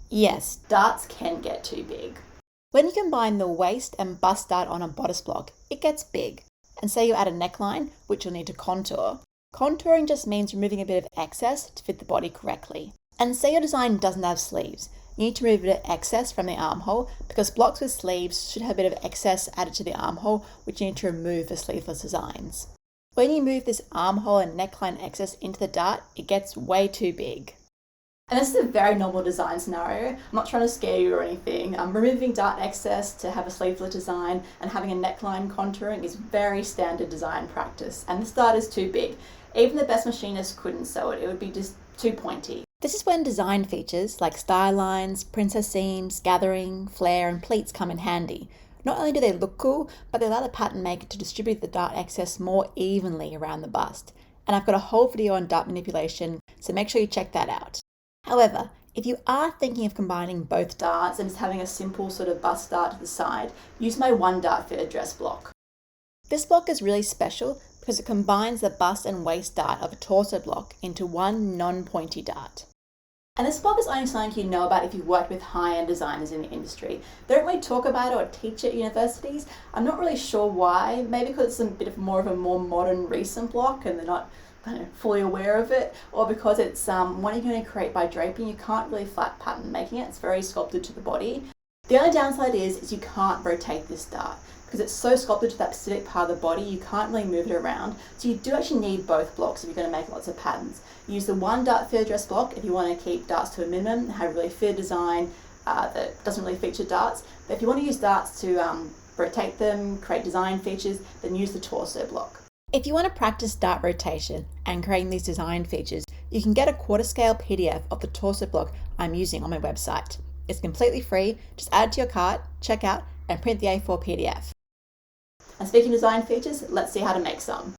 Yes, darts can get too big. When you combine the waist and bust dart on a bodice block, it gets big. And say you add a neckline, which you'll need to contour. Contouring just means removing a bit of excess to fit the body correctly. And say your design doesn't have sleeves. You need to remove a bit of excess from the armhole because blocks with sleeves should have a bit of excess added to the armhole, which you need to remove for sleeveless designs. When you move this armhole and neckline excess into the dart, it gets way too big. And this is a very normal design scenario. I'm not trying to scare you or anything. Removing dart excess to have a sleeveless design and having a neckline contouring is very standard design practice. And this dart is too big. Even the best machinist couldn't sew it. It would be just too pointy. This is when design features like style lines, princess seams, gathering, flare, and pleats come in handy. Not only do they look cool, but they allow the pattern maker to distribute the dart excess more evenly around the bust. And I've got a whole video on dart manipulation, so make sure you check that out. However, if you are thinking of combining both darts and just having a simple sort of bust dart to the side, use my one dart fitted dress block. This block is really special because it combines the bust and waist dart of a torso block into one non-pointy dart. And this block is only something you know about if you've worked with high-end designers in the industry. They don't really talk about it or teach at universities. I'm not really sure why. Maybe because it's a bit more of a more modern, recent block and they're not kind of fully aware of it, or because it's one you're going to create by draping. You can't really flat pattern making it. It's very sculpted to the body. The only downside is you can't rotate this dart because it's so sculpted to that specific part of the body. You can't really move it around. So you do actually need both blocks if you're going to make lots of patterns. Use the one dart fitted dress block if you want to keep darts to a minimum and have a really fitted design that doesn't really feature darts. But if you want to use darts to rotate them, create design features, then use the torso block. If you want to practice dart rotation and creating these design features, you can get a quarter scale PDF of the torso block I'm using on my website. It's completely free. Just add it to your cart, check out, and print the A4 PDF. And speaking of design features, let's see how to make some.